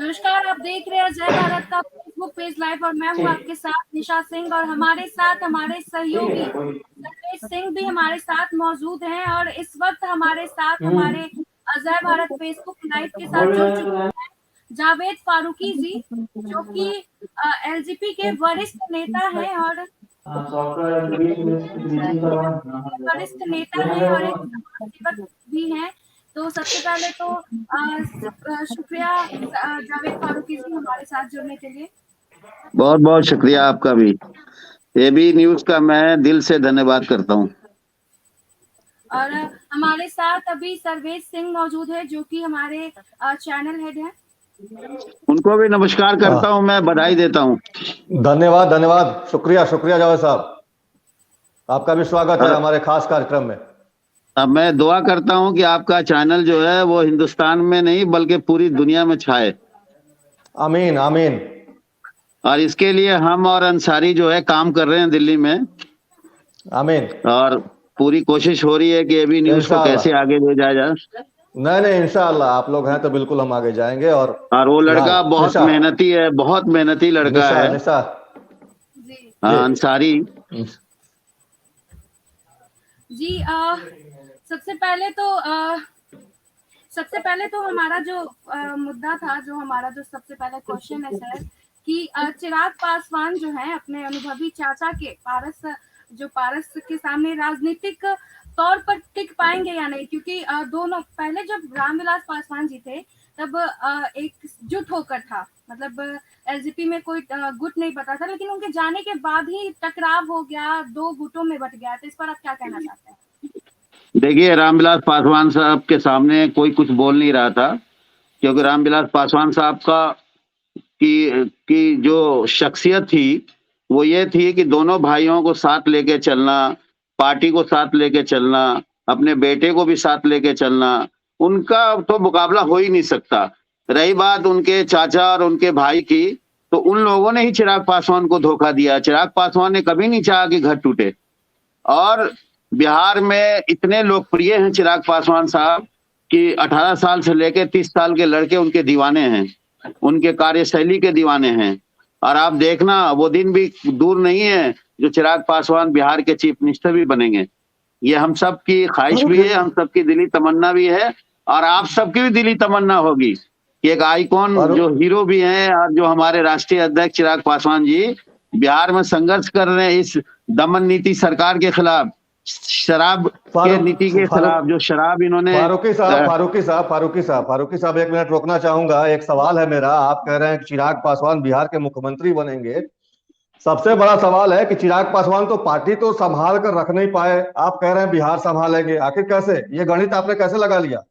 नमस्कार, आप देख रहे हैं जय भारत का फेसबुक पेज लाइव और मैं हूं आपके साथ निशा सिंह और हमारे साथ हमारे सहयोगी सर्वेश सिंह भी हमारे साथ मौजूद हैं और इस वक्त हमारे साथ हमारे जय भारत फेसबुक लाइव के साथ जुड़ चुके हैं जावेद फारूकी जी, जो कि एलजेपी के वरिष्ठ नेता हैं और एक समाज सेवक भी हैं। तो सबसे पहले तो शुक्रिया जावेद फारूकी जी हमारे साथ जुड़ने के लिए। बहुत बहुत शुक्रिया आपका भी। एबी न्यूज का मैं दिल से धन्यवाद करता हूँ। और हमारे साथ अभी सर्वेश सिंह मौजूद है, जो कि हमारे चैनल हेड हैं। उनको भी नमस्कार करता हूँ, मैं बधाई देता हूँ। धन्यवाद धन्यवाद, शुक्रिया शुक्रिया जावेद साहब, आपका भी स्वागत है हमारे खास कार्यक्रम में। अब मैं दुआ करता हूँ कि आपका चैनल जो है वो हिंदुस्तान में नहीं बल्कि पूरी दुनिया में छाए। आमीन आमीन। और इसके लिए हम और अंसारी जो है काम कर रहे हैं दिल्ली में। आमीन। और पूरी कोशिश हो रही है कि एबी न्यूज को कैसे आगे ले जाया जाए। नहीं इंशाअल्लाह, आप लोग हैं तो बिल्कुल हम आगे जाएंगे। और वो लड़का बहुत मेहनती है, बहुत मेहनती लड़का है अंसारी जी। सबसे पहले तो हमारा जो मुद्दा था, जो हमारा जो सबसे पहले क्वेश्चन है सर, कि चिराग पासवान जो है अपने अनुभवी चाचा के पारस के सामने राजनीतिक तौर पर टिक पाएंगे या नहीं, क्योंकि दोनों पहले जब रामविलास पासवान जी थे तब एक जुट होकर था, मतलब एलजेपी में कोई गुट नहीं पता था, लेकिन उनके जाने के बाद ही टकराव हो गया, दो गुटों में बट गया। तो इस पर आप क्या कहना चाहते हैं? देखिए, रामविलास पासवान साहब के सामने कोई कुछ बोल नहीं रहा था, क्योंकि रामविलास पासवान साहब की जो शख्सियत थी वो ये थी कि दोनों भाइयों को साथ लेके चलना, पार्टी को साथ लेके चलना, अपने बेटे को भी साथ लेके चलना, उनका तो मुकाबला हो ही नहीं सकता। रही बात उनके चाचा और उनके भाई की, तो उन लोगों ने ही चिराग पासवान को धोखा दिया। चिराग पासवान ने कभी नहीं चाहा कि घर टूटे। और बिहार में इतने लोकप्रिय हैं चिराग पासवान साहब कि 18 साल से लेकर 30 साल के लड़के उनके दीवाने हैं, उनके कार्यशैली के दीवाने हैं। और आप देखना वो दिन भी दूर नहीं है जो चिराग पासवान बिहार के चीफ मिनिस्टर भी बनेंगे। ये हम सब की ख्वाहिश भी है, हम सबकी दिली तमन्ना भी है, और आप सबकी भी दिली तमन्ना होगी कि एक आइकॉन जो हीरो भी हैं और जो हमारे राष्ट्रीय अध्यक्ष चिराग पासवान जी बिहार में संघर्ष कर रहे हैं इस दमन नीति सरकार के खिलाफ, शराब के नीति के खिलाफ, जो शराब इन्होंने। फारूकी साहब एक मिनट रोकना चाहूंगा। एक सवाल है मेरा। आप कह रहे हैं कि चिराग पासवान बिहार के मुख्यमंत्री बनेंगे। सबसे बड़ा सवाल है कि चिराग पासवान तो पार्टी तो संभाल कर रख नहीं पाए, आप कह रहे हैं बिहार संभालेंगे। आखिर कैसे? ये गणित आपने कैसे लगा लिया?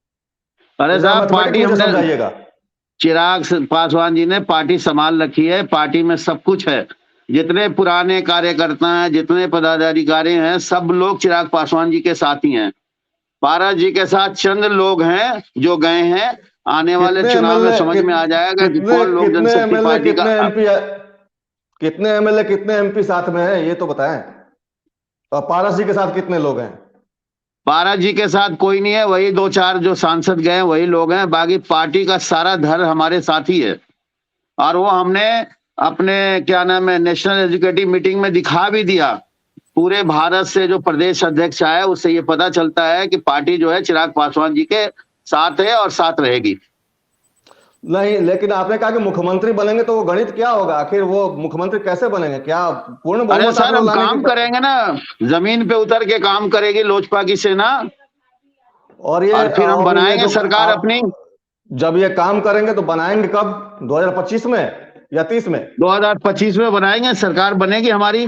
अरे साहब, पार्टी हमने समझाइएगा। चिराग पासवान जी ने पार्टी संभाल रखी है, पार्टी में सब कुछ है। जितने पुराने कार्यकर्ता हैं, जितने पदाधिकारी हैं, सब लोग चिराग पासवान जी के साथ ही हैं। पारस जी के साथ चंद लोग हैं जो गए हैं। आने वाले चुनाव में समझ में आ जाएगा कि कौन लोग जनशक्ति पार्टी का। कितने एमएलए कितने एमपी साथ में हैं, ये तो बताएं। और पारस जी के साथ कितने लोग हैं? पारस जी के साथ कोई नहीं है, वही 2-4 जो सांसद गए वही लोग हैं। बाकी पार्टी का सारा धड़ हमारे साथ ही है। और वो हमने अपने क्या नाम है नेशनल एजुकेटिव मीटिंग में दिखा भी दिया। पूरे भारत से जो प्रदेश अध्यक्ष आया उससे ये पता चलता है कि पार्टी जो है चिराग पासवान जी के साथ है और साथ रहेगी। नहीं, लेकिन आपने कहा कि मुख्यमंत्री बनेंगे, तो वो गणित क्या होगा? आखिर वो मुख्यमंत्री कैसे बनेंगे? क्या पूर्ण बहुमत? अरे सर, हम काम करेंगे ना, जमीन पे उतर के काम करेगी लोजपा की सेना, और फिर हम बनाएंगे सरकार अपनी। जब ये काम करेंगे तो बनाएंगे कब? 2025 में या 30 में? 2025 में बनाएंगे, सरकार बनेगी हमारी।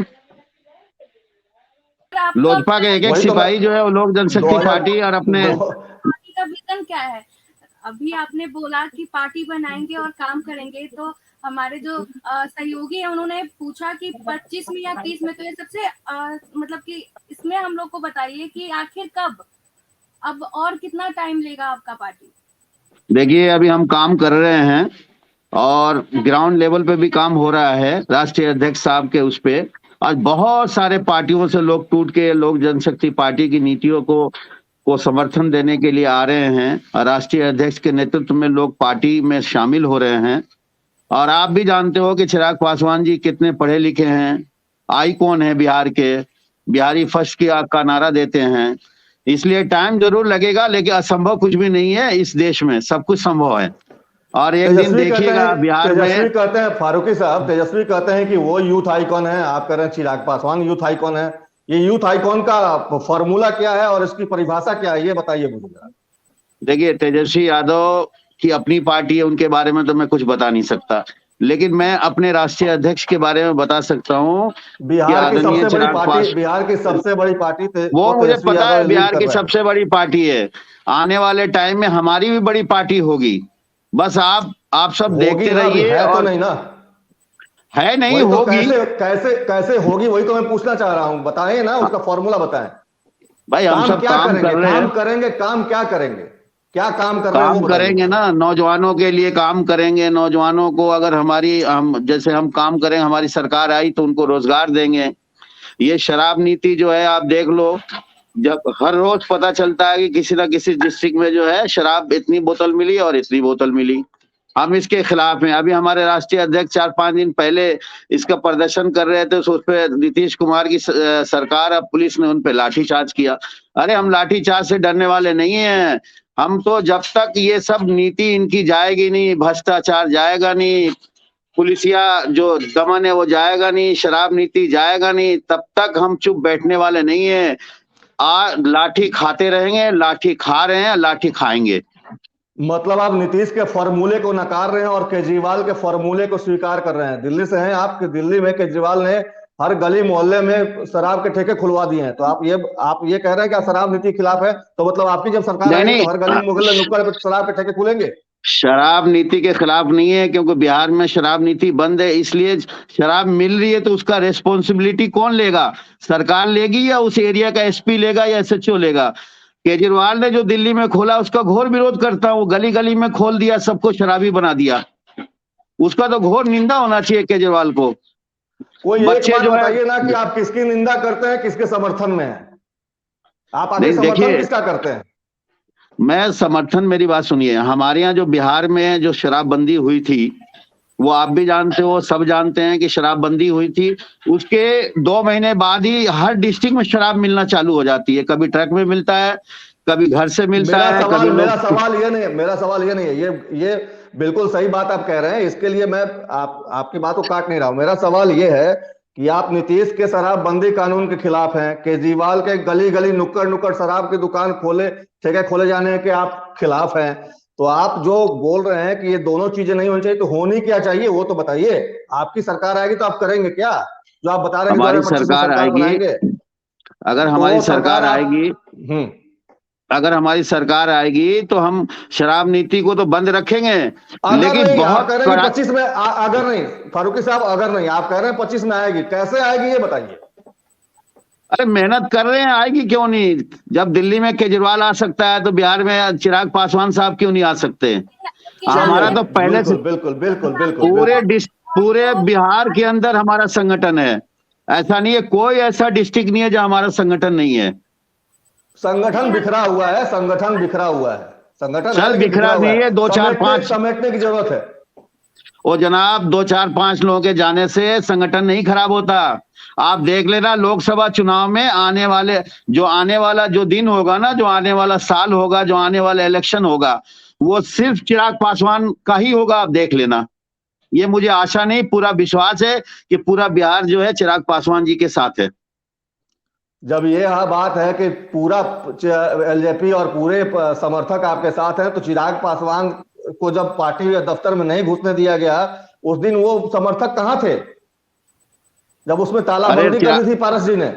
लोजपा के एक सिपाही जो है वो लोक जनशक्ति पार्टी और अपने पार्टी का विजन क्या है? अभी आपने बोला कि पार्टी बनाएंगे और काम करेंगे, तो हमारे जो सहयोगी है उन्होंने पूछा कि 25 में या 30 में, तो ये सबसे मतलब कि इसमें हम लोग को बताइए कि आखिर कब, अब और कितना टाइम लेगा आपका पार्टी? देखिए, अभी हम काम कर रहे हैं और ग्राउंड लेवल पे भी काम हो रहा है राष्ट्रीय अध्यक्ष साहब के उस पे। आज बहुत सारे पार्टियों से लोग टूट के लोक जनशक्ति पार्टी की नीतियों को को समर्थन देने के लिए आ रहे हैं और राष्ट्रीय अध्यक्ष के नेतृत्व में लोग पार्टी में शामिल हो रहे हैं। और आप भी जानते हो कि चिराग पासवान जी कितने पढ़े लिखे हैं, आइकॉन है बिहार के, बिहारी फर्स्ट का नारा देते हैं। इसलिए टाइम जरूर लगेगा, लेकिन असंभव कुछ भी नहीं है इस देश में, सब कुछ संभव है। और एक दिन देखिएगा बिहार में। तेजस्वी कहते हैं, फारूकी साहब, तेजस्वी कहते हैं कि वो यूथ आइकॉन है, आप कह रहे हैं चिराग पासवान यूथ आइकॉन है। ये यूथ आइकॉन का फॉर्मूला क्या है और इसकी परिभाषा क्या है, ये बताइए मुझे। देखिए, तेजस्वी यादव की अपनी पार्टी है, उनके बारे में तो मैं कुछ बता नहीं सकता, लेकिन मैं अपने राष्ट्रीय अध्यक्ष के बारे में बता सकता हूँ। बिहार की सबसे बड़ी पार्टी, बिहार की सबसे बड़ी पार्टी वो मुझे पता है, बिहार की सबसे बड़ी पार्टी है। आने वाले टाइम में हमारी भी बड़ी पार्टी होगी, बस आप सब देखते रहिए। है तो नहीं ना, है नहीं होगी। कैसे होगी वही तो मैं पूछना चाह रहा हूँ, बताएं ना, उसका फॉर्मूला बताएं भाई। हम सब काम कर रहे हैं। काम करेंगे, काम क्या करेंगे, क्या काम कर रहे हैं? काम करेंगे ना, नौजवानों के लिए काम करेंगे। नौजवानों को अगर हम जैसे हम काम करें, हमारी सरकार आई तो उनको रोजगार देंगे। ये शराब नीति जो है, आप देख लो, जब हर रोज पता चलता है कि किसी ना किसी डिस्ट्रिक्ट में जो है शराब इतनी बोतल मिली और इतनी बोतल मिली। हम इसके खिलाफ हैं। अभी हमारे राष्ट्रीय अध्यक्ष 4-5 दिन पहले इसका प्रदर्शन कर रहे थे, तो उस पर नीतीश कुमार की सरकार, अब पुलिस ने उन पे लाठीचार्ज किया। अरे हम लाठीचार्ज से डरने वाले नहीं हैं। हम तो जब तक ये सब नीति इनकी जाएगी नहीं, भ्रष्टाचार जाएगा नहीं, पुलिसिया जो दमन है वो जाएगा नहीं, शराब नीति जाएगा नहीं, तब तक हम चुप बैठने वाले नहीं है। लाठी खाते रहेंगे, लाठी खा रहे हैं, लाठी खाएंगे। मतलब आप नीतीश के फॉर्मूले को नकार रहे हैं और केजरीवाल के फॉर्मूले को स्वीकार कर रहे हैं। दिल्ली से हैं आप, दिल्ली में केजरीवाल ने हर गली मोहल्ले में शराब के ठेके खुलवा दिए हैं, तो आप ये कह रहे हैं कि शराब नीति के खिलाफ है? तो मतलब आपकी जब सरकार आएगी तो हर गली मोहल्ले नुक्कड़ पे शराब के ठेके खुलेंगे? शराब नीति के खिलाफ नहीं है, क्योंकि बिहार में शराब नीति बंद है। इसलिए शराब मिल रही है तो उसका रेस्पॉन्सिबिलिटी कौन लेगा? सरकार लेगी या उस एरिया का एसपी लेगा या एसएचओ लेगा? केजरीवाल ने जो दिल्ली में खोला उसका घोर विरोध करता हूँ। गली गली में खोल दिया, सबको शराबी बना दिया, उसका तो घोर निंदा होना चाहिए केजरीवाल को। कोई बच्चे जो बताइए ना कि आप किसकी निंदा करते हैं, किसके समर्थन में है? आप आगे समर्थन किसका करते हैं? मैं समर्थन, मेरी बात सुनिए। हमारे यहाँ जो बिहार में जो शराबबंदी हुई थी, वो आप भी जानते हो, सब जानते हैं कि शराबबंदी हुई थी। उसके 2 महीने बाद ही हर डिस्ट्रिक्ट में शराब मिलना चालू हो जाती है। कभी ट्रक में मिलता है, कभी घर से मिलता है। मेरा सवाल ये नहीं है, ये बिल्कुल सही बात आप कह रहे हैं, इसके लिए मैं आपकी बात को काट नहीं रहा हूं। मेरा सवाल ये है कि आप नीतीश के शराबबंदी कानून के खिलाफ हैं, केजरीवाल के गली गली नुक्कड़ शराब की दुकान ठेके खोले जाने के आप खिलाफ हैं। तो आप जो बोल रहे हैं कि ये दोनों चीजें नहीं होनी चाहिए, तो होनी क्या चाहिए वो तो बताइए। आपकी सरकार आएगी तो आप करेंगे क्या जो आप बता रहे हैं? हमारी सरकार आएगी, अगर हमारी सरकार आएगी, अगर हमाही सरकार आएगी तो हम शराब नीति को तो बंद रखेंगे। लेकिन बहुत 25 में अगर नहीं, फारूकी साहब, अगर नहीं, आप कह रहे हैं 25 में आएगी, कैसे आएगी ये बताइए। अरे मेहनत कर रहे हैं, आएगी क्यों नहीं? जब दिल्ली में केजरीवाल आ सकता है तो बिहार में चिराग पासवान साहब क्यों नहीं आ सकते? हमारा तो पहले से बिल्कुल पूरे बिहार के अंदर हमारा संगठन है। ऐसा नहीं है, कोई ऐसा डिस्ट्रिक्ट नहीं है जहां हमारा संगठन नहीं है। संगठन बिखरा हुआ है, संगठन बिखरा नहीं है। 2-4-5 समेटने की जरूरत है। ओ जनाब, 2-4-5 लोगों के जाने से संगठन नहीं खराब होता। आप देख लेना, लोकसभा चुनाव में आने वाला जो दिन होगा ना, जो आने वाला साल होगा, जो आने वाला इलेक्शन होगा, वो सिर्फ चिराग पासवान का ही होगा। आप देख लेना, ये मुझे आशा नहीं, पूरा विश्वास है कि पूरा बिहार जो है चिराग पासवान जी के साथ है। जब ये बात है कि पूरा एलजेपी और पूरे समर्थक आपके साथ हैं, तो चिराग पासवान को जब पार्टी दफ्तर में नहीं घुसने दिया गया, उस दिन वो समर्थक कहां थे जब उसमें तालाबंदी करी थी पारस जी ने?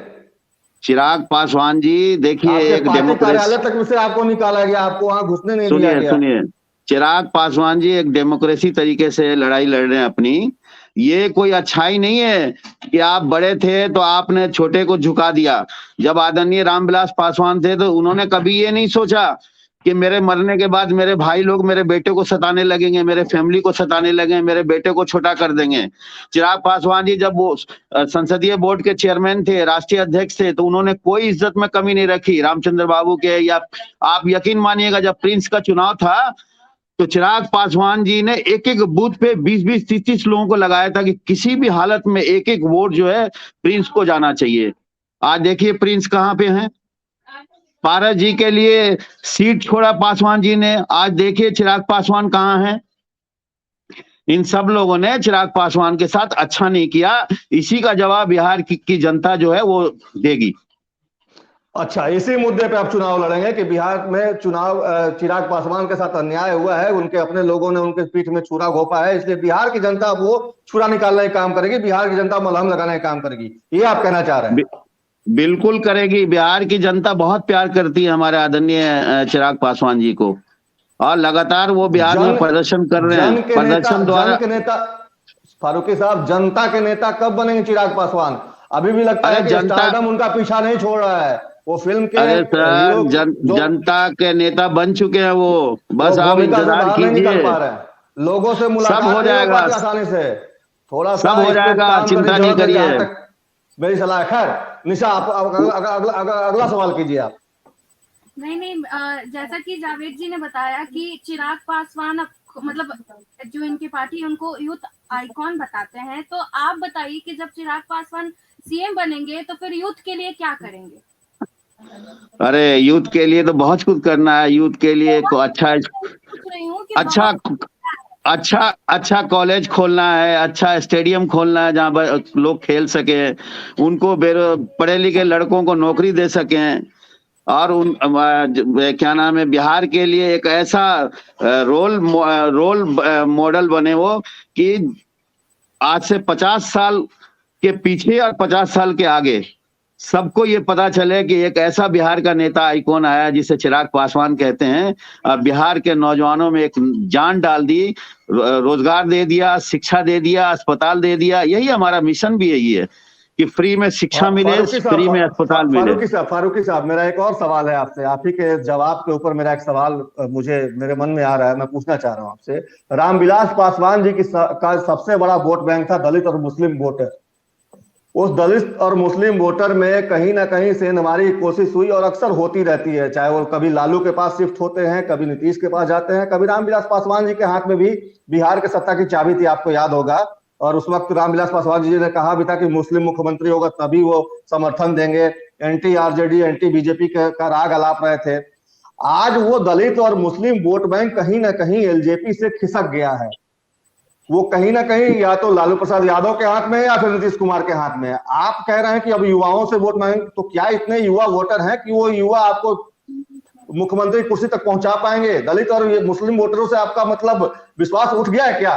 चिराग पासवान जी देखिए, एक कार्यालय तक से आपको निकाला गया, आपको वहां घुसने नहीं दिया गया। सुनिए, चिराग पासवान जी एक डेमोक्रेसी तरीके से लड़ाई लड़ रहे हैं अपनी। ये कोई अच्छाई नहीं है कि आप बड़े थे तो आपने छोटे को झुका दिया। जब आदरणीय रामविलास पासवान थे तो उन्होंने कभी ये नहीं सोचा कि मेरे मरने के बाद मेरे भाई लोग मेरे बेटे को सताने लगेंगे, मेरे फैमिली को सताने लगेंगे, मेरे बेटे को छोटा कर देंगे। चिराग पासवान जी जब वो संसदीय बोर्ड के चेयरमैन थे, राष्ट्रीय अध्यक्ष थे, तो उन्होंने कोई इज्जत में कमी नहीं रखी रामचंद्र बाबू के। या आप यकीन मानिएगा, जब प्रिंस का चुनाव था तो चिराग पासवान जी ने एक एक बूथ पे 20-20, 30-30 लोगों को लगाया था कि किसी भी हालत में एक एक वोट जो है प्रिंस को जाना चाहिए। आज देखिए प्रिंस कहाँ पे हैं। पारस जी के लिए सीट छोड़ा पासवान जी ने, आज देखिए चिराग पासवान कहाँ हैं। इन सब लोगों ने चिराग पासवान के साथ अच्छा नहीं किया। इसी का जवाब बिहार की जनता जो है वो देगी। अच्छा, इसी मुद्दे पे आप चुनाव लड़ेंगे कि बिहार में चुनाव चिराग पासवान के साथ अन्याय हुआ है, उनके अपने लोगों ने उनके पीठ में छुरा घोंपा है, इसलिए बिहार की जनता वो छुरा निकालने का काम करेगी, बिहार की जनता मलहम लगाने का काम करेगी, ये आप कहना चाह रहे हैं? बिल्कुल करेगी। बिहार की जनता बहुत प्यार करती है हमारे आदरणीय चिराग पासवान जी को, और लगातार वो बिहार में प्रदर्शन कर रहे हैं। प्रदर्शन द्वारा जन के नेता फारूकी साहब, जनता के नेता कब बनेंगे चिराग पासवान? अभी भी लगता है कि स्टारडम उनका पीछा नहीं छोड़ रहा है। वो फिल्म के अरे सर, जनता के नेता बन चुके हैं वो, बस आप इंतजार कीजिए, लोगों से मुलाकात सब हो जाएगा आसानी से, थोड़ा सब हो जाएगा, चिंता नहीं करिए। मेरी सलाह है। खैर निशा, आप अगला सवाल कीजिए आप। नहीं, जैसा कि जावेद जी ने बताया कि चिराग पासवान मतलब जो इनकी पार्टी उनको यूथ आइकॉन बताते हैं, तो आप बताइए कि जब चिराग पासवान सीएम बनेंगे तो फिर यूथ के लिए क्या करेंगे? अरे यूथ के लिए तो बहुत कुछ करना है। यूथ के लिए को अच्छा कॉलेज खोलना है, अच्छा स्टेडियम खोलना है जहां पर लोग खेल सके, उनको पढ़े लिखे लड़कों को नौकरी दे सकें, और क्या नाम है, बिहार के लिए एक ऐसा रोल मॉडल बने वो कि आज से 50 साल के पीछे और 50 साल के आगे सबको ये पता चले कि एक ऐसा बिहार का नेता आइकॉन आया जिसे चिराग पासवान कहते हैं, और बिहार के नौजवानों में एक जान डाल दी, रोजगार दे दिया, शिक्षा दे दिया, अस्पताल दे दिया। यही हमारा मिशन भी यही है कि फ्री में शिक्षा मिले, फ्री में अस्पताल मिले। फारूकी साहब, मेरा एक और सवाल है आपसे। आप ही के जवाब के ऊपर मेरा एक सवाल मेरे मन में आ रहा है, मैं पूछना चाह रहा हूं आपसे। रामविलास पासवान जी का सबसे बड़ा वोट बैंक था दलित और मुस्लिम वोटर। उस दलित और मुस्लिम वोटर में कहीं ना कहीं सेंधमारी की कोशिश हुई, और अक्सर होती रहती है, चाहे वो कभी लालू के पास शिफ्ट होते हैं, कभी नीतीश के पास जाते हैं, कभी रामविलास पासवान जी के हाथ में भी बिहार के सत्ता की चाबी थी, आपको याद होगा। और उस वक्त रामविलास पासवान जी ने कहा भी था कि मुस्लिम मुख्यमंत्री होगा तभी वो समर्थन देंगे। एंटी आरजेडी, एंटी बीजेपी का राग अलाप रहे थे। आज वो दलित और मुस्लिम वोट बैंक कहीं ना कहीं एलजेपी से खिसक गया है। वो कहीं ना कहीं या तो लालू प्रसाद यादव के हाथ में है या फिर नीतीश कुमार के हाथ में है। आप कह रहे हैं कि अब युवाओं से वोट मांगे, तो क्या इतने युवा वोटर हैं कि वो युवा आपको मुख्यमंत्री कुर्सी तक पहुंचा पाएंगे? दलित और मुस्लिम वोटरों से आपका मतलब विश्वास उठ गया है क्या?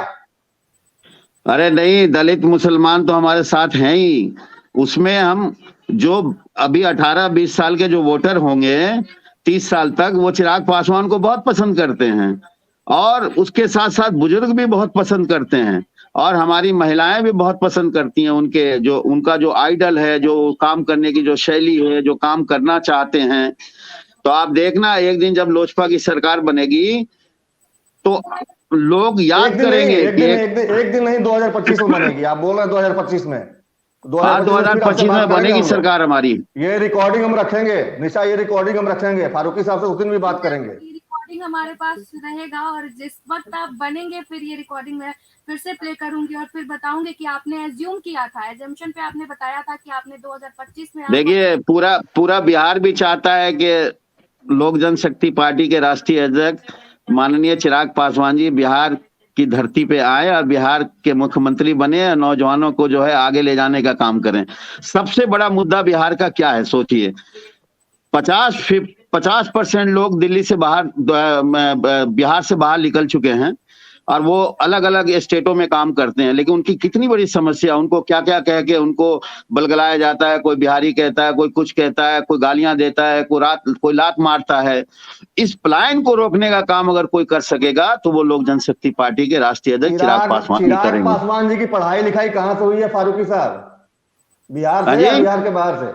अरे नहीं, दलित मुसलमान तो हमारे साथ हैं ही। उसमें हम जो अभी 18-20 साल के जो वोटर होंगे 30 साल तक, वो चिराग पासवान को बहुत पसंद करते हैं, और उसके साथ साथ बुजुर्ग भी बहुत पसंद करते हैं, और हमारी महिलाएं भी बहुत पसंद करती हैं उनका जो आइडल है, जो काम करने की जो शैली है, जो काम करना चाहते हैं। तो आप देखना, एक दिन जब लोजपा की सरकार बनेगी तो लोग याद करेंगे। एक दिन नहीं, 2025 में बनेगी। आप बोल रहे हैं 2025 में? 2025 में बनेगी सरकार हमारी। ये रिकॉर्डिंग हम रखेंगे निशा, ये रिकॉर्डिंग हम रखेंगे, फारूकी साहब से उस दिन भी बात करेंगे। रिकॉर्डिंग हमारे पास रहेगा, और जिस वक्त आप बनेंगे फिर ये रिकॉर्डिंग में फिर से प्ले करूंगी, और फिर बताऊंगी कि आपने एज्यूम किया था, एजम्पशन पे आपने बताया था कि आपने 2025 में। देखिए, पूरा बिहार भी चाहता है कि लोक जनशक्ति पार्टी के राष्ट्रीय अध्यक्ष माननीय चिराग पासवान जी बिहार की धरती पे आए और बिहार के मुख्यमंत्री बने, नौजवानों को जो है आगे ले जाने का काम करें। सबसे बड़ा मुद्दा बिहार का क्या है सोचिए। 50% लोग दिल्ली से बाहर, बिहार से बाहर निकल चुके हैं, और वो अलग अलग स्टेटों में काम करते हैं, लेकिन उनकी कितनी बड़ी समस्या, उनको क्या क्या कह के उनको बलगलाया जाता है। कोई बिहारी कहता है, कोई कुछ कहता है, कोई गालियां देता है, कोई लात मारता है। इस पलायन को रोकने का काम अगर कोई कर सकेगा तो वो लोक जनशक्ति पार्टी के राष्ट्रीय अध्यक्ष चिराग पासवान ही करेंगे। चिराग पासवान जी की पढ़ाई लिखाई कहाँ से हुई है फारूकी साहब? बिहार से या बिहार के बाहर से?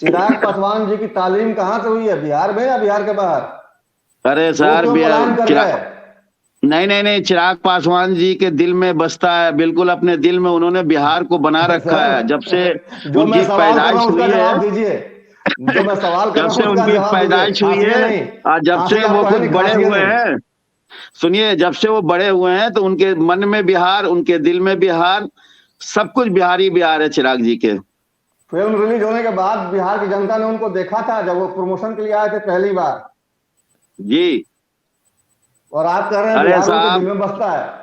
चिराग पासवान जी की तालीम कहाँ से हुई है, बिहार में या बिहार के बाहर? अरे वो सर क्यों पलायन कर रहे हैं? नहीं नहीं नहीं, चिराग पासवान जी के दिल में बसता है, बिल्कुल अपने दिल में उन्होंने बिहार को बना रखा है। जब से सर, जो मैं उनकी सवाल कर रहा पैदाइश हूँ उसका हुई है, जवाब दीजिए। जो मैं सवाल कर जब रहा से हूँ उसका उनकी जवाब दीजिए, पैदाइश हुई हंसिए है नहीं। और जब हंसी से वो आपको है कुछ नहीं, बड़े खांसिए हुए नहीं। हैं, सुनिए, जब से वो बड़े हुए हैं तो उनके मन में बिहार, उनके दिल में बिहार, सब कुछ बिहारी बिहार है चिराग जी के। फिल्म रिलीज होने के बाद बिहार की जनता ने उनको देखा था जब वो प्रमोशन के लिए आए थे पहली बार, जी। और आप कह रहे हैं अरे बिहार उनके दिल साहब, में बसता है।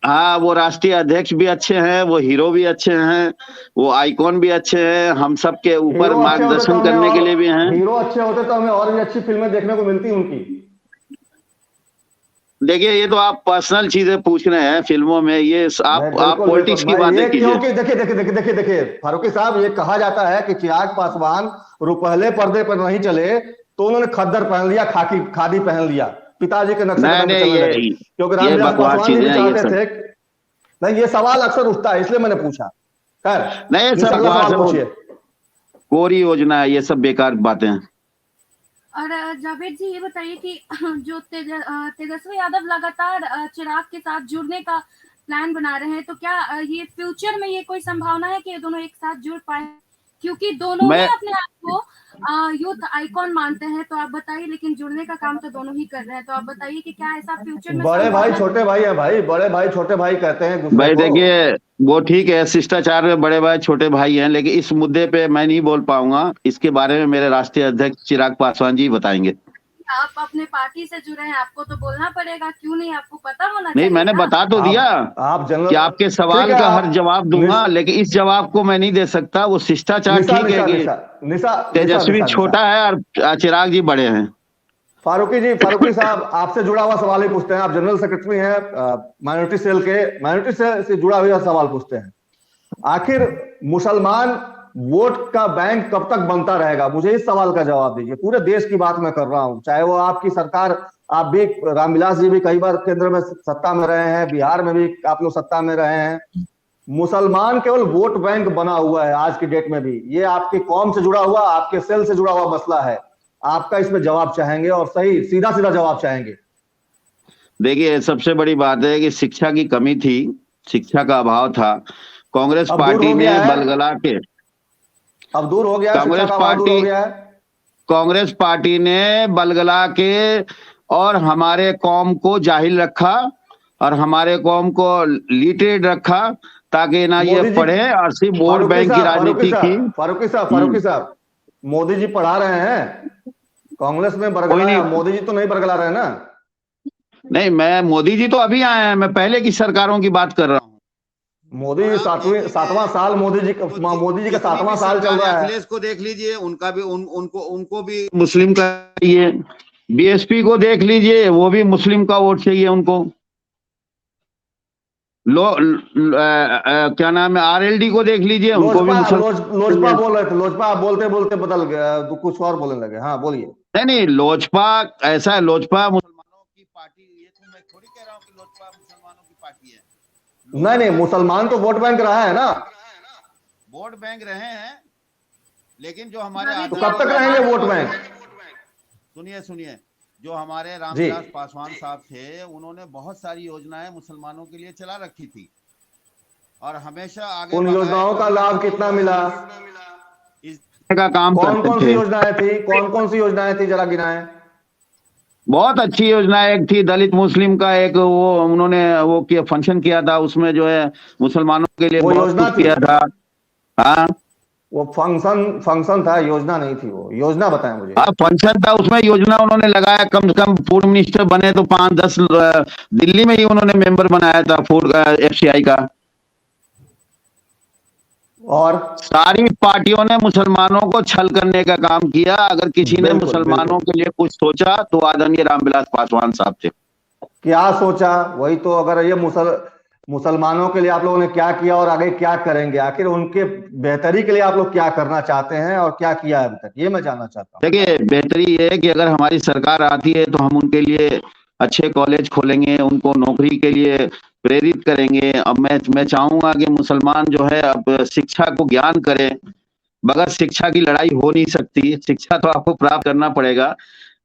हाँ, वो राष्ट्रीय अध्यक्ष भी अच्छे हैं, वो हीरो भी अच्छे हैं, वो आइकॉन भी अच्छे हैं, हम सब के ऊपर हीरो अच्छे होते तो मार्गदर्शन हमें करने के लिए भी और हैं। हीरो अच्छे होते तो हमें और भी अच्छी फिल्में देखने को मिलती उनकी। देखिए, ये तो आप पर्सनल चीजें पूछ रहे हैं फिल्मों में, ये नहीं, आप बिल्कुल बिल्कुल, पॉलिटिक्स की मैं ये बातें कीजिए। क्योंकि देखिए देखिए देखिए देखिए देखिए फारूकी साहब, ये कहा जाता है कि चिराग पासवान पहले पर्दे पर नहीं चले तो उन्होंने खद्दर पहन लिया, खाकी खादी पहन लिया, पिताजी के नक्शे नहीं कदम पे नहीं, चलने लगे, क्योंकि ये रामविलास बकवास पासवान जी चीजें भी हैं ये चाहते सब। थे। नहीं, ये सवाल अक्सर उठता है इसलिए मैंने पूछा। खैर, नहीं, ये सब निचला बकवास सवाल है, वो पूछिए। कोरी योजना है, ये सब बेकार बातें हैं। और जावेद जी ये बताइए कि जो तेजस्वी यादव लगातार चिराग के साथ जुड़ने का प्लान बना रहे हैं, तो क्या ये फ्यूचर में ये कोई संभावना है कि ये दोनों एक साथ जुड़ पाए? क्योंकि दोनों ही मैं अपने आप को यूथ आइकॉन मानते हैं, तो आप बताइए, लेकिन जुड़ने का काम तो दोनों ही कर रहे हैं, तो आप बताइए कि क्या ऐसा फ्यूचर में बड़े भाई संभावना है? छोटे भाई है भाई, बड़े भाई छोटे भाई कहते हैं एक दूसरे भाई को। देखिए, वो ठीक है, शिष्टाचार में बड़े भाई छोटे भाई हैं, लेकिन इस मुद्दे पे मैं नहीं बोल पाऊंगा। इसके बारे में मेरे राष्ट्रीय अध्यक्ष चिराग पासवान जी बताएंगे। आप अपने पार्टी से जुड़े हैं, आपको तो बोलना पड़ेगा, क्यों नहीं? आपको पता होना नहीं, चाहिए मैंने ना। बता तो दिया आप कि जनरल, आपके ठीक सवाल है, का हर आप जवाब दूंगा, लेकिन इस जवाब को मैं नहीं दे सकता। वो शिष्टाचार निशा ठीक है निशा कि निशा निशा निशा तेजस्वी निशा निशा छोटा है और चिराग जी बड़े हैं। फारूकी जी, फारूकी साहब आपसे जुड़ा हुआ सवाल ही पूछते हैं। आप जनरल सेक्रेटरी हैं माइनॉरिटी सेल के, माइनॉरिटी सेल से जुड़ा हुआ सवाल पूछते हैं। आखिर मुसलमान वोट का बैंक कब तक बनता रहेगा? मुझे इस सवाल का जवाब दीजिए। पूरे देश की बात मैं कर रहा हूं, चाहे वो आपकी सरकार, आप भी, रामविलास जी भी कई बार केंद्र में सत्ता में रहे हैं, बिहार में भी आप लोग सत्ता में रहे हैं। मुसलमान केवल वोट बैंक बना हुआ है आज की डेट में भी। ये आपकी कौम से जुड़ा हुआ, आपके सेल से जुड़ा हुआ मसला है। आपका इसमें जवाब चाहेंगे, और सही सीधा सीधा जवाब चाहेंगे। देखिए, सबसे बड़ी बात है कि शिक्षा की कमी थी, शिक्षा का अभाव था। कांग्रेस अब दूर पार्टी हो गया ने है, बलगला के अब दूर हो गया है, शिक्षा कांग्रेस का अभाव दूर पार्टी हो गया है। कांग्रेस पार्टी ने बलगला के और हमारे कौम को जाहिल रखा और हमारे कौम को लिटरेट रखा, ताकि ना ये मोदी जी, पढ़े और सिर्फ वोट फारूकी बैंक की साहब, फारूकी राजनीति की। साहब, फारूकी साहब, मोदी जी पढ़ा रहे हैं, कांग्रेस में कोई बरगलाया, नहीं, मोदी जी तो नहीं बरगला रहे हैं ना। नहीं, मैं, मोदी जी तो अभी आए हैं, मैं पहले की सरकारों की बात कर रहा हूँ। मोदी सातवां साल, मोदी जी का जितनी भी 7वां साल चल सरकार है, रहा है। अखिलेश को देख लीजिए, उनका भी उनको भी मुस्लिम का चाहिए। बीएसपी को देख लीजिए, वो भी मुस्लिम का वोट चाहिए उनको। क्या नाम है, आरएलडी को देख लीजिए, उनको भी लोजपा मुसलमान। बोल रहे थे, लोजपा आप बोलते बोलते बदल गया, तो कुछ और बोलने लगे। हाँ बोलिए। नहीं नहीं, लोजपा ऐसा है, लोजपा मुसलमानों की पार्टी, ये तो मैं थोड़ी कह रहा हूँ कि लोजपा मुसलमानों की पार्टी है। नहीं नहीं, मुसलमान तो वोट बैंक रहा है ना। वोट बैंक रहे हैं, लेकिन जो हमारे तो कब तक रहेंगे वोट बैंक? सुनिए सुनिए, जो हमारे जी, रामविलास पासवान साहब थे, उन्होंने बहुत सारी योजनाएं मुसलमानों के लिए चला रखी थी और हमेशा आगे उन योजनाओं का लाभ कितना मिला? इस का काम कौन करते कौन सी थे। योजनाएं थी, कौन कौन सी योजनाएं थी, जरा गिनाएं। बहुत अच्छी योजना, एक थी दलित मुस्लिम का, एक वो उन्होंने वो किया, फंक्शन किया था, उसमें जो है मुसलमानों के लिए वो बहुत योजना कुछ थी? किया था। हाँ वो फंक्शन था, योजना नहीं थी। वो योजना बताएं मुझे। हाँ, फंक्शन था, उसमें योजना उन्होंने लगाया। कम से कम फूड मिनिस्टर बने तो 5-10, दिल्ली में ही उन्होंने मेंबर बनाया था फूड एफसीआई का। और सारी पार्टियों ने मुसलमानों को छल करने का काम किया। अगर किसी ने बिल्कुल मुसलमानों बिल्कुल, के लिए कुछ सोचा तो आदरणीय रामविलास पासवान साहब थे। क्या सोचा? वही तो, अगर ये मुसलमानों के लिए आप लोगों ने क्या किया और आगे क्या करेंगे? आखिर उनके बेहतरी के लिए आप लोग क्या करना चाहते हैं और क्या किया है अभी तक, ये मैं जानना चाहता हूँ। देखिए, बेहतरी ये है कि अगर हमारी सरकार आती है तो हम उनके लिए अच्छे कॉलेज खोलेंगे, उनको नौकरी के लिए प्रेरित करेंगे। अब मैं चाहूंगा कि मुसलमान जो है अब शिक्षा को ज्ञान करें। बगैर शिक्षा की लड़ाई हो नहीं सकती, शिक्षा तो आपको प्राप्त करना पड़ेगा।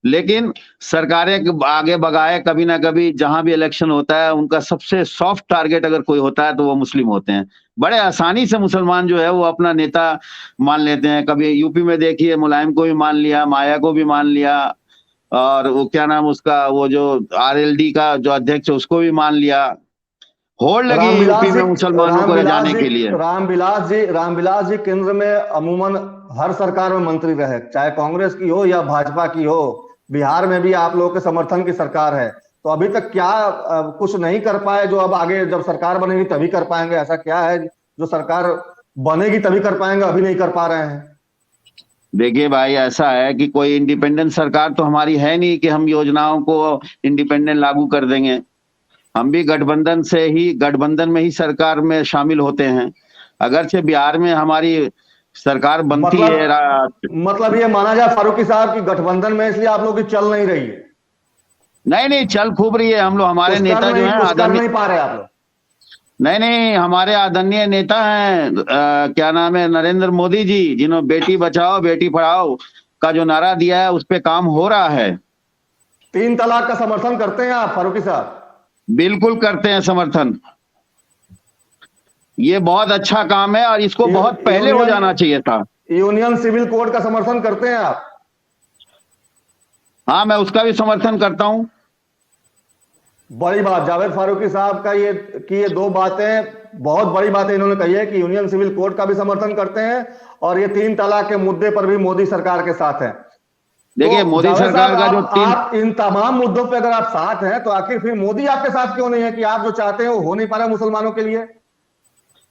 लेकिन सरकारें आगे बगाए कभी ना कभी, जहां भी इलेक्शन होता है उनका सबसे सॉफ्ट टारगेट अगर कोई होता है तो वो मुस्लिम होते हैं। बड़े आसानी से मुसलमान जो है वो अपना नेता मान लेते हैं। कभी यूपी में देखिए, मुलायम को भी मान लिया, माया को भी मान लिया, और वो क्या नाम उसका, वो जो आरएलडी का जो अध्यक्ष है उसको भी मान लिया। होड़ लगी यूपी में मुसलमानों को ले जाने के लिए। रामविलास जी केंद्र में अमूमन हर सरकार में मंत्री रहे, चाहे कांग्रेस की हो या भाजपा की हो। बिहार में भी आप लोगों के समर्थन की सरकार है, तो अभी तक क्या कुछ नहीं कर पाए जो अब आगे जब सरकार बनेगी तभी कर पाएंगे? ऐसा क्या है जो सरकार बनेगी तभी कर पाएंगे, अभी नहीं कर पा रहे हैं? देखिए भाई, ऐसा है कि कोई इंडिपेंडेंट सरकार तो हमारी है नहीं कि हम योजनाओं को इंडिपेंडेंट लागू कर देंगे। हम भी गठबंधन में ही सरकार में शामिल होते हैं। अगरचे बिहार में हमारी सरकार बनती है। मतलब ये माना जाए फारूकी साहब की गठबंधन में इसलिए आप लोग की चल नहीं रही है? नहीं, चल खूब रही है। हम लोग, हमारे नेता जो है कर नहीं पा रहे आप लोग? नहीं, हमारे आदरणीय नेता हैं, क्या नाम है, नरेंद्र मोदी जी, जिन्होंने बेटी बचाओ बेटी पढ़ाओ का जो नारा दिया है उस पे काम हो रहा है। 3 तलाक का समर्थन करते हैं आप फारूकी साहब? बिल्कुल करते हैं समर्थन। ये बहुत अच्छा काम है और इसको बहुत पहले हो जाना चाहिए था। यूनियन सिविल कोड का समर्थन करते हैं आप? हाँ, मैं उसका भी समर्थन करता हूं। बड़ी बात जावेद फारूकी साहब का ये 2 बातें, बहुत बड़ी बातें इन्होंने कही है कि यूनियन सिविल कोड का भी समर्थन करते हैं और ये 3 तलाक के मुद्दे पर भी मोदी सरकार के साथ हैं। देखिए, तो मोदी सरकार का जो आप इन तमाम मुद्दों पे अगर आप साथ हैं तो आखिर फिर मोदी आपके साथ क्यों नहीं है कि आप जो चाहते हैं वो हो नहीं पा रहा मुसलमानों के लिए?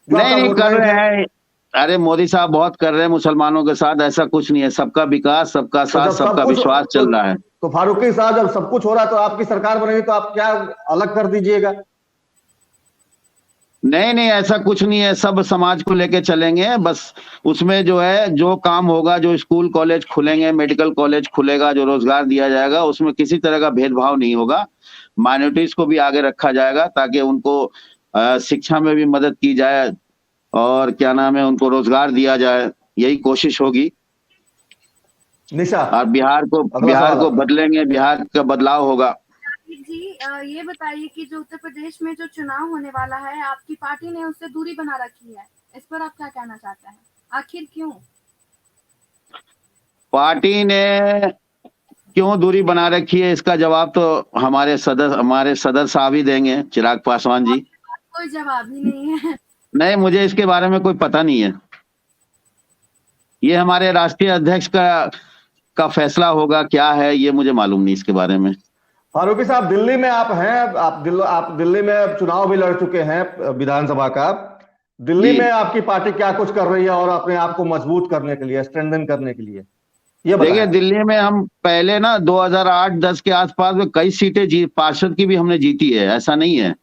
नहीं कर रहे हैं। अरे मोदी साहब बहुत कर रहे हैं मुसलमानों के साथ, ऐसा कुछ नहीं है। सबका विकास, सबका साथ, सबका विश्वास चल रहा है। तो फारूकी साहब, जब सब कुछ हो रहा है तो आपकी सरकार बनेगी तो आप क्या अलग कर दीजिएगा? नहीं, ऐसा कुछ नहीं है। सब समाज को लेके चलेंगे। बस उसमें जो है, जो काम होगा, जो स्कूल कॉलेज खुलेंगे, मेडिकल कॉलेज खुलेगा, जो रोजगार दिया जाएगा, उसमें किसी तरह का भेदभाव नहीं होगा। माइनॉरिटीज को भी आगे रखा जाएगा ताकि उनको शिक्षा में भी मदद की जाए और क्या नाम है, उनको रोजगार दिया जाए। यही कोशिश होगी। निशा, और बिहार को बदलेंगे, बिहार का बदलाव होगा। जी, ये बताइए कि जो उत्तर प्रदेश में जो चुनाव होने वाला है, आपकी पार्टी ने उससे दूरी बना रखी है, इस पर आप क्या कहना चाहते हैं? आखिर क्यों? पार्टी ने क्यों दूरी बना रखी है, इसका जवाब तो हमारे सदर साहब ही देंगे, चिराग पासवान जी। कोई जवाब ही नहीं है। नहीं, मुझे इसके बारे में कोई पता नहीं है। ये हमारे राष्ट्रीय अध्यक्ष का फैसला होगा। क्या है ये मुझे मालूम नहीं इसके बारे में। फारूकी साहब, दिल्ली में आप हैं, आप दिल्ली में चुनाव भी लड़ चुके हैं विधानसभा का। दिल्ली में आपकी पार्टी क्या कुछ कर रही है और अपने आप को मजबूत करने के लिए, स्ट्रेंथन करने के लिए, ये बताइए। देखिए, दिल्ली में हम पहले ना 2008-10 के आसपास में कई सीटें पार्षद की भी हमने जीती है, ऐसा नहीं है।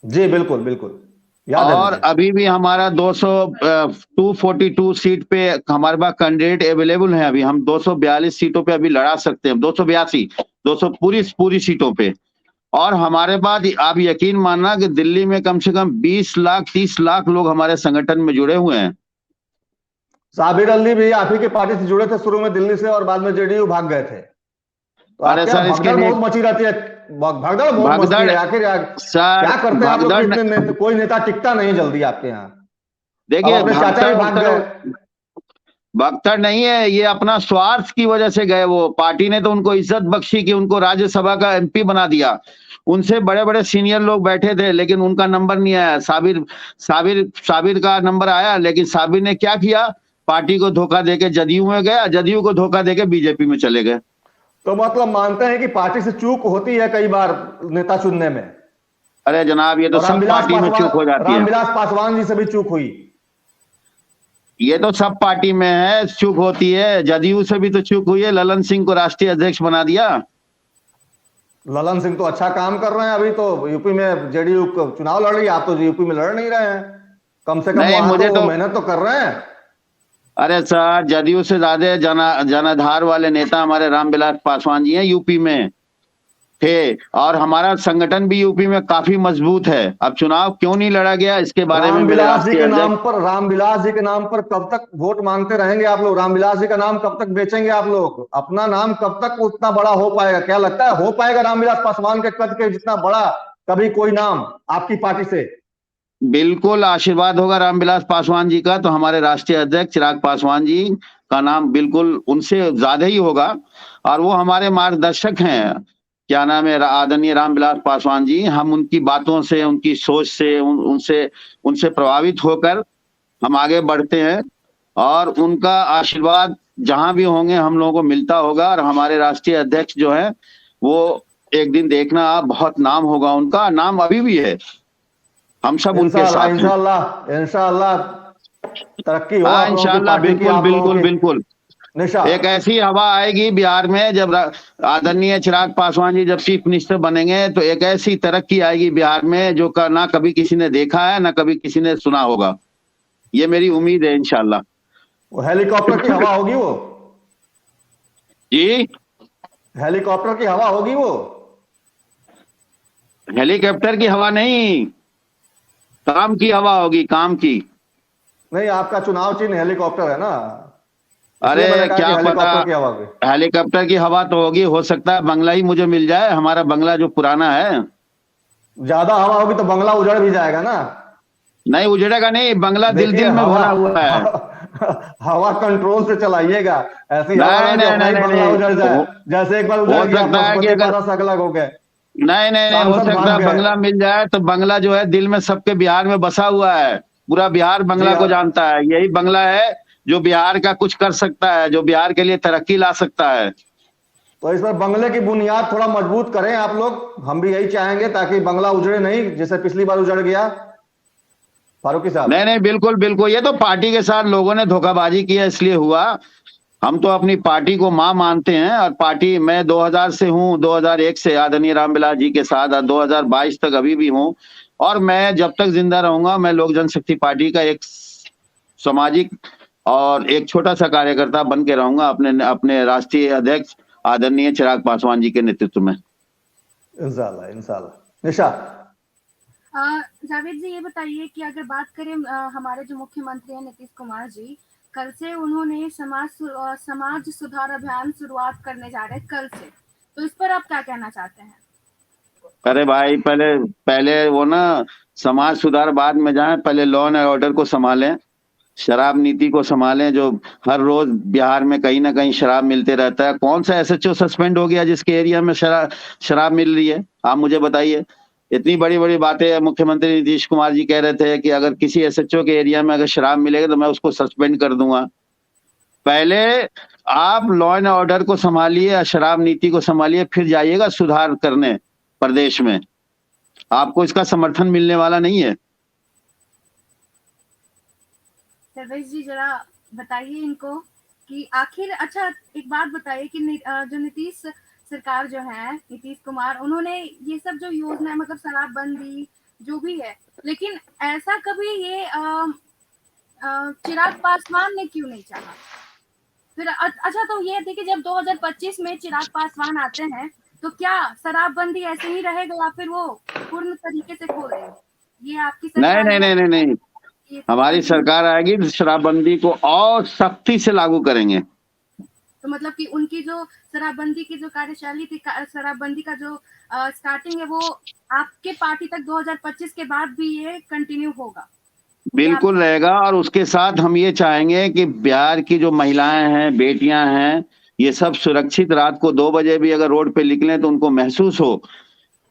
जी बिल्कुल और अभी भी हमारा 242 सीट पे हमारे पास कैंडिडेट अवेलेबल है। अभी हम 242 सीटों पे अभी लड़ा सकते हैं, 282 पूरी सीटों पे। और हमारे पास, आप यकीन मानना कि दिल्ली में कम से कम 20 लाख 30 लाख लोग हमारे संगठन में जुड़े हुए हैं। साबिर अली भी आप ही के पार्टी से जुड़े थे शुरू में दिल्ली से और बाद में जेडीयू भाग गए थे। तो अरे सर, इसके लिए बहुत मची रहती है, भगदड़ बहुत मचती है। आखिर क्या करते हैं आप लोग? इतने कोई नेता टिकता नहीं जल्दी आपके यहाँ। देखिए, चाचा भी भाग गए। भगदड़ नहीं है, ये अपना स्वार्थ की वजह से गए। वो पार्टी ने तो उनको इज्जत बख्शी कि उनको राज्यसभा का एमपी बना दिया। उनसे बड़े बड़े सीनियर लोग बैठे थे लेकिन उनका नंबर नहीं आया। साबिर का नंबर आया, लेकिन साबिर ने क्या किया, पार्टी को धोखा देके जदयू में गया, जदयू को धोखा देके बीजेपी में चले गए। तो मतलब मानते हैं कि पार्टी से चूक होती है कई बार नेता चुनने में? अरे जनाब, ये तो सब पार्टी में चूक हो जाती है। रामविलास पासवान जी से भी चूक हुई। ये तो सब पार्टी में है, चूक होती है। जदयू से भी तो चूक हुई है, ललन सिंह को राष्ट्रीय अध्यक्ष बना दिया। ललन सिंह तो अच्छा काम कर रहे हैं। अभी तो यूपी में जेडीयू चुनाव लड़ रही है, आप तो यूपी में लड़ नहीं रहे हैं। कम से कम मुझे तो मेहनत तो कर रहे हैं। अरे सर, जदयू से ज्यादा जनाधार वाले नेता हमारे रामविलास पासवान जी हैं यूपी में। थे, और हमारा संगठन भी यूपी में काफी मजबूत है। अब चुनाव क्यों नहीं लड़ा गया, इसके बारे में मेरे राष्ट्रीय अध्यक्ष रामविलास जी के नाम पर कब तक वोट मांगते रहेंगे आप लोग? रामविलास जी का नाम कब तक बेचेंगे आप लोग? अपना नाम कब तक उतना बड़ा हो पाएगा? क्या लगता है हो पाएगा रामविलास पासवान के कद के जितना बड़ा कभी कोई नाम आपकी पार्टी से? बिल्कुल आशीर्वाद होगा रामविलास पासवान जी का, तो हमारे राष्ट्रीय अध्यक्ष चिराग पासवान जी का नाम बिल्कुल उनसे ज्यादा ही होगा, और वो हमारे मार्गदर्शक हैं। क्या नाम है, आदरणीय रामविलास पासवान जी। हम उनकी बातों से, उनकी सोच से, उनसे प्रभावित होकर हम आगे बढ़ते हैं, और उनका आशीर्वाद जहां भी होंगे हम लोगों को मिलता होगा। और हमारे राष्ट्रीय अध्यक्ष जो है वो एक दिन देखना आप, बहुत नाम होगा उनका, नाम अभी भी है, हम सब उनके साथ हैं। इंशाल्लाह तरक्की हो हाँ आप लोगों की इंशाल्लाह, पार्टी की, बिल्कुल आप लोगों बिल्कुल की। बिल्कुल। निशा, एक ऐसी हवा आएगी बिहार में, जब आदरणीय चिराग पासवान जी जब चीफ मिनिस्टर बनेंगे, तो एक ऐसी तरक्की आएगी बिहार में जो ना कभी किसी ने देखा है, ना कभी किसी ने सुना होगा। ये मेरी उम्मीद है इंशाल्लाह। वो हेलीकॉप्टर की हवा होगी वो? जी, हेलीकॉप्टर की हवा होगी वो? हेलीकॉप्टर की हवा नहीं, काम की हवा होगी, काम की। नहीं, आपका चुनाव चिन्ह हेलीकॉप्टर है ना, अरे इसलिए मैंने कहा कि क्या पता, हेलीकॉप्टर की हवा होगी। हेलीकॉप्टर की हवा तो होगी, हो सकता है बंगला ही मुझे मिल जाए, हमारा बंगला जो पुराना है। ज्यादा हवा होगी तो बंगला उजड़ भी जाएगा ना। नहीं उजड़ेगा नहीं, बंगला दिल देखिए दिल में हवा भरा हुआ है। हवा कंट्रोल से चलाइएगा, ऐसी हवा नहीं ना कि नहीं अपना नहीं ही नहीं बंगला उजड़ नहीं, जाए। जैसे एक बार उजड़ हो गया सकता है कि पशुपति अगर, पारस अलग हो गए, नहीं नहीं नहीं, हो सांसद सकता भाग है गए। बंगला मिल जाए, तो बंगला जो है दिल में सबके बिहार में बसा हुआ है। पूरा बिहार जी बंगला को जानता है, यही बंगला है जो बिहार का कुछ कर सकता है, जो बिहार के लिए तरक्की ला सकता है। तो इस पर बंगले की बुनियाद थोड़ा मजबूत करें आप लोग, हम भी यही चाहेंगे, ताकि बंगला उजड़े नहीं जैसे पिछली बार उजड़ गया। फारूकी साहब, नहीं नहीं, बिल्कुल बिल्कुल, ये तो पार्टी के साथ लोगों ने धोखाबाजी किया इसलिए हुआ। हम तो अपनी पार्टी को मां मानते हैं, और पार्टी, मैं 2000 से हूँ, 2001 से आदरणीय रामविलास जी के साथ, और 2022 तक अभी भी हूँ। और मैं जब तक जिंदा रहूंगा, मैं लोक जनशक्ति पार्टी का एक सामाजिक और एक छोटा सा कार्यकर्ता बन के रहूंगा, अपने अपने राष्ट्रीय अध्यक्ष आदरणीय चिराग पासवान जी के नेतृत्व में। इंशाल्लाह इंशाल्लाह। निशा, जावेद जी ये बताइए कि अगर बात करें हमारे जो मुख्यमंत्री हैं नीतीश कुमार जी, कल से उन्होंने समाज सुधार अभियान शुरुआत करने जा रहे हैं कल से, तो इस पर आप क्या कहना चाहते हैं? अरे भाई, पहले पहले वो ना, समाज सुधार बाद में जाए, पहले लॉ एंड ऑर्डर को संभालें, शराब नीति को संभालें। जो हर रोज बिहार में कहीं ना कहीं शराब मिलते रहता है। कौन सा एसएचओ सस्पेंड हो गया जिसके एरिया में शराब मिल रही है? आप मुझे बताइए। इतनी बड़ी बड़ी बातें मुख्यमंत्री नीतीश कुमार जी कह रहे थे कि अगर किसी एसएचओ के एरिया में अगर शराब मिलेगा तो मैं उसको सस्पेंड कर दूंगा। पहले आप लॉ एंड ऑर्डर को संभालिए, शराब नीति को संभालिए, फिर जाइएगा सुधार करने प्रदेश में। आपको इसका समर्थन मिलने वाला नहीं है। सर्वेश जी जरा बताइए इनको कि आखिर, अच्छा एक बात बताइए कि जो नीतीश सरकार जो है, नीतीश कुमार, उन्होंने ये सब जो योजना, मतलब शराबबंदी जो भी है, लेकिन ऐसा कभी ये चिराग पासवान ने क्यों नहीं चाहा? फिर अच्छा, तो ये देखिए, जब 2025 में चिराग पासवान आते हैं तो क्या शराबबंदी ऐसे ही रहेगा या फिर वो पूर्ण तरीके से खोल देंगे? ये आपकी नहीं सरकार नहीं नहीं नहीं नहीं, हमारी सरकार आएगी तो शराबबंदी को और सख्ती से लागू करेंगे। तो मतलब कि उनकी जो शराबबंदी की जो कार्यशैली थी, शराबबंदी का जो स्टार्टिंग है, वो आपके पार्टी तक 2025 के बाद भी ये कंटिन्यू होगा? बिल्कुल रहेगा। और उसके साथ हम ये चाहेंगे कि बिहार की जो महिलाएं हैं, बेटियां हैं, ये सब सुरक्षित, रात को 2 बजे भी अगर रोड पे निकलें तो उनको महसूस हो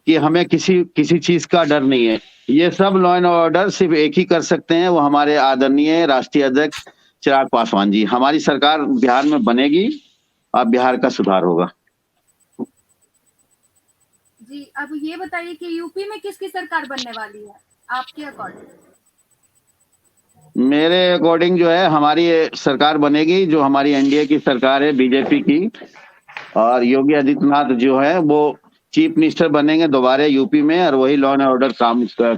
कि हमें किसी किसी चीज का डर नहीं है। ये सब लॉ एंड ऑर्डर सिर्फ एक ही कर सकते हैं, वो हमारे आदरणीय राष्ट्रीय अध्यक्ष चिराग पासवान जी। हमारी सरकार बिहार में बनेगी और बिहार का सुधार होगा। जी, अब ये बताइए कि यूपी में किसकी सरकार बनने वाली है आपके अकॉर्डिंग? मेरे अकॉर्डिंग जो है, हमारी सरकार बनेगी, जो हमारी एनडीए की सरकार है, बीजेपी की, और योगी आदित्यनाथ जो है वो चीफ मिनिस्टर बनेंगे दोबारा यूपी में, और वही लॉ एंड ऑर्डर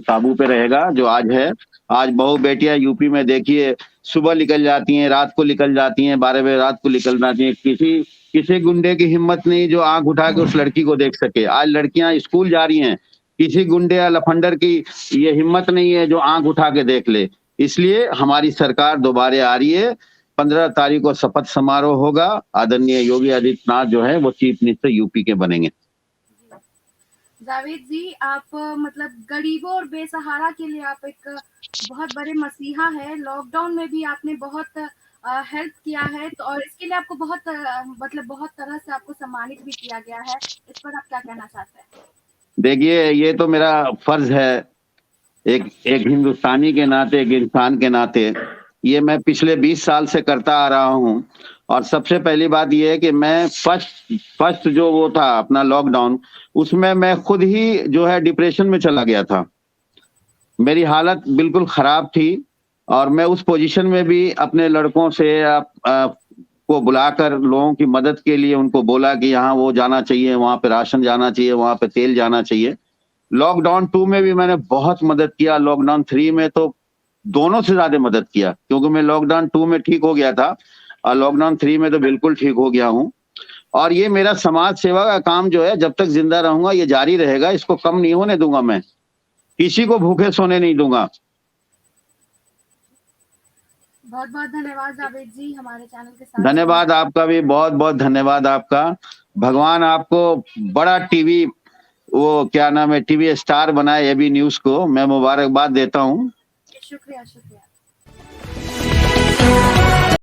काबू पे रहेगा जो आज है। आज बहू बेटियां यूपी में देखिए सुबह निकल जाती हैं, रात को निकल जाती हैं, 12 बजे रात को निकल जाती हैं। किसी गुंडे की हिम्मत नहीं जो आंख उठा के उस लड़की को देख सके। आज लड़कियां स्कूल जा रही हैं, किसी गुंडे या लफंडर की ये हिम्मत नहीं है जो आंख उठा के देख ले। इसलिए हमारी सरकार दोबारा आ रही है। 15 तारीख को शपथ समारोह होगा। आदरणीय योगी आदित्यनाथ जो है वो चीफ मिनिस्टर यूपी के बनेंगे। जावेद जी, आप मतलब गरीबों और बेसहारा के लिए आप एक बहुत बड़े मसीहा है। लॉकडाउन में भी आपने बहुत हेल्प किया है, तो और इसके लिए आपको बहुत मतलब बहुत तरह से आपको सम्मानित भी किया गया है। इस पर आप क्या कहना चाहते हैं? देखिए, ये तो मेरा फर्ज है एक हिंदुस्तानी के नाते, एक इंसान के नाते। ये मैं पिछले 20 साल से करता आ रहा हूँ। और सबसे पहली बात ये है कि मैं फर्स्ट जो वो था अपना लॉकडाउन, उसमें मैं खुद ही जो है डिप्रेशन में चला गया था। मेरी हालत बिल्कुल खराब थी और मैं उस पोजीशन में भी अपने लड़कों से को बुलाकर लोगों की मदद के लिए उनको बोला कि यहाँ वो जाना चाहिए, वहां पे राशन जाना चाहिए, वहां पे तेल जाना चाहिए। लॉकडाउन 2 में भी मैंने बहुत मदद किया। लॉकडाउन 3 में तो दोनों से ज्यादा मदद किया, क्योंकि मैं लॉकडाउन 2 में ठीक हो गया था और लॉकडाउन 3 में तो बिल्कुल ठीक हो गया हूँ। और ये मेरा समाज सेवा का काम जो है जब तक जिंदा रहूंगा ये जारी रहेगा। इसको कम नहीं होने दूंगा। मैं किसी को भूखे सोने नहीं दूंगा। बहुत बहुत धन्यवाद जावेद जी हमारे चैनल के साथ। धन्यवाद आपका भी, बहुत बहुत धन्यवाद आपका। भगवान आपको बड़ा टीवी वो क्या नाम है टीवी स्टार बनाए। एबी न्यूज को मैं मुबारकबाद देता हूँ। शुक्रिया शुक्रिया।